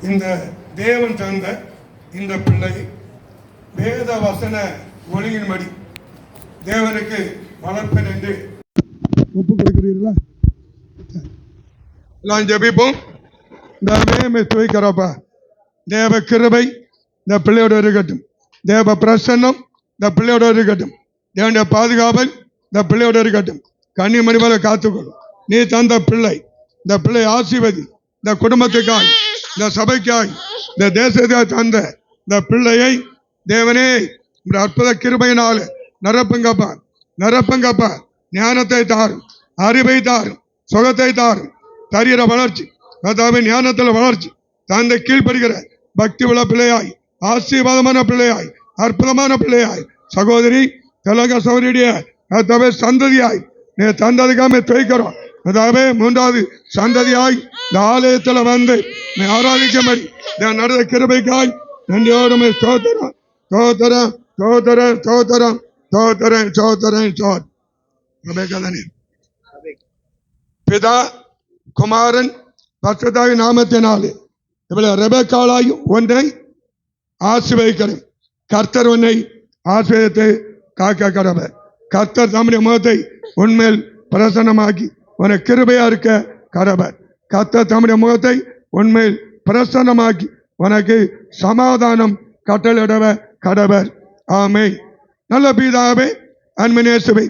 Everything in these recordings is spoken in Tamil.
இந்த தேவன் தந்த இந்த பிள்ளை வேத வசன ஒழுங்கின்படி தேவனுக்கு வளர்ப்பேன் என்று ஒப்பு கொடுக்கிறீர்களா? எல்லாம் ஜெபிப்போம். துவைக்கிறப்பா தேவ கிருபை இந்த பிள்ளையோட இருக்கட்டும், தேவ பிரசன்னம் இந்த பிள்ளையோட இருக்கட்டும், தேவனுடைய பாதுகாவல் இந்த பிள்ளையோட இருக்கட்டும். கன்னிமணி போல காத்துக்கொள்ளும். நீ தந்த பிள்ளை, இந்த பிள்ளை ஆசீர்வதி. இந்த குடும்பத்துக்காய், இந்த சபைக்காய், இந்த தேசத்துக்காய் தந்த இந்த பிள்ளையை தேவனே அற்புத கிருபையினால நிரப்புங்கப்பா, நிரப்புங்கப்பா. ஞானத்தை தாரும், அறிவை தாரும், சுகத்தை தாரும், தரிகிற வளர்ச்சி, அதாவது ஞானத்தில் வளர்ச்சி தந்தை கீழ்படுகிற பக்தி உள்ள பிள்ளையாய், ஆசீர்வாதமான பிள்ளையாய், அற்புதமான பிள்ளையாய், சகோதரி தெலங்க சகோதரியுடைய அதாவது சந்ததியாய் நீ தந்ததுக்காக துவைக்கிறோம். அதாவது மூன்றாவது சந்ததியாய் இந்த ஆலயத்தில் வந்து நீ ஆராதிக்கும்படி நடந்த கிருபைக்காய் நன்றியோடு சோதரம் சோதரம் சோதரம் சோதரம் சோதரன் சோதரன் சோர். பிதா குமாரன் பரிசுத்தாவி நாமத்தினாலே இவளை ரெபெக்காளாய் ஒன்றை ஆசீர்வதிக்கிறேன். கர்த்தர் உன்னை ஆசீர்வதித்து காக்க கடவர். கர்த்தர் தம்முடைய முகத்தை உன்மேல் பிரசன்னமாக்கி உனக்கு கிருபையா இருக்க கடவர். கர்த்தர் தம்முடைய முகத்தை உன்மேல் பிரசன்னமாக்கி உனக்கு சமாதானம் கட்டளிடவ கடவர். ஆமென். நல்ல பிதாவே, அன்பினேசுவை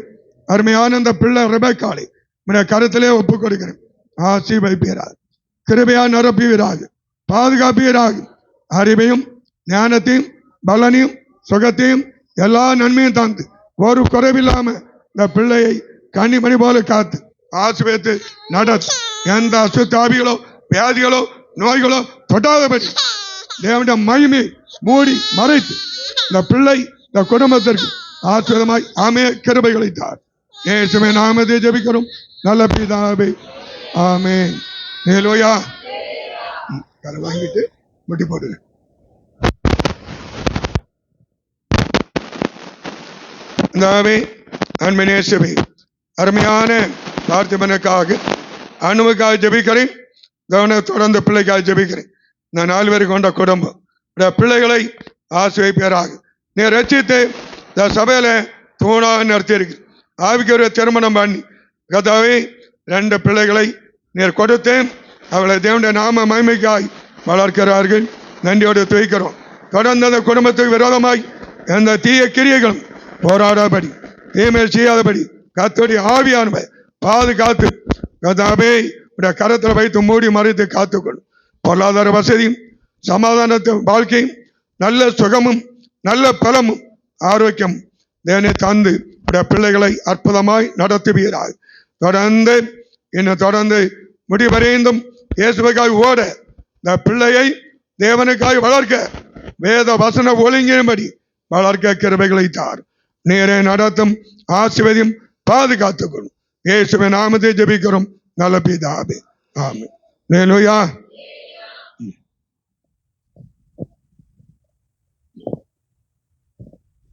அருமையான அந்த பிள்ளை ரெபெக்காளை உடைய கருத்திலே ஒப்புக் கொடுக்கிறேன். ஆசீர்வதிப்பீராக, கிருபையா நிரப்புவீராக, பாதுகாப்பீராக. அறிவையும் ஞானத்தையும் பலனையும் சுகத்தையும் எல்லா நன்மையும் தந்து ஒரு குறைவில்லாம இந்த பிள்ளையை கன்னிமணி போல காத்து ஆசீர்வதித்து நடத்து. எந்த அசுத்தாவிகளோ வியாதிகளோ நோய்களோ தொட்டாதபடி தேவனுடைய மகிமை மூடி மறைத்து இந்த பிள்ளை இந்த குடும்பத்திற்கு ஆசீர்வாதமாய் ஆமே கிருபைகளை தார். இயேசுவின் நாமத்தை ஜெபிக்கிறோம் நல்ல பிதாவே, ஆமென். ஹல்லேலூயா. கரை வாங்கிட்டு முட்டி போடுங்க. அன்பினேசுவே அருமையான பிரார்த்தனைக்காக அணுவுக்காக ஜெபிக்கிறேன். தொடர்ந்து பிள்ளைக்காக ஜெபிக்கிறேன். நான் 4 பேர் கொண்ட குடும்பம் பிள்ளைகளை ஆசீர்வதிப்பீராக. நீ ரட்சித்து இந்த சபையில தூணாக நடத்தியிருக்கு. ஆவிக்கு ஒரு திருமணம் பண்ணி கதாவே 2 பிள்ளைகளை நீர் கொடுத்தேன். அவளை தேவனுடைய நாம மகிமைக்காய் வளர்க்கிறார்கள். நன்றியோடு துவைக்கிறோம். தொடர்ந்து அந்த குடும்பத்துக்கு விரோதமாய் எந்த தீய கிரியைகளும் போராடாதபடி, தீமையை செய்யாதபடி கர்த்தருடைய ஆவியானவை பாதுகாத்து கதாவே கரத்தில் வைத்து மூடி மறைத்து காத்துக்கொள்ளும். பொருளாதார வசதியும் சமாதானத்தின் வாழ்க்கையும் நல்ல சுகமும் நல்ல பலமும் ஆரோக்கியம் தேவனை தந்து பிள்ளைகளை அற்புதமாய் நடத்துவீராக. தொடர்ந்து இன்னும் தொடர்ந்து முடிவரைந்தும் இயேசுவுக்காய் ஓட இந்த பிள்ளையை தேவனுக்காய் வளர்க்க வேத வசன ஒழுங்கின்படி வளர்க்க கிருபைகளை தார். நேரே நடத்தும் ஆசீர்வதியும் பாதுகாத்துக்கொள்ளும். இயேசுவின் நாமத்தை ஜெபிக்கிறோம் நல்ல பிதாவே, ஆமென். ஹல்லேலூயா.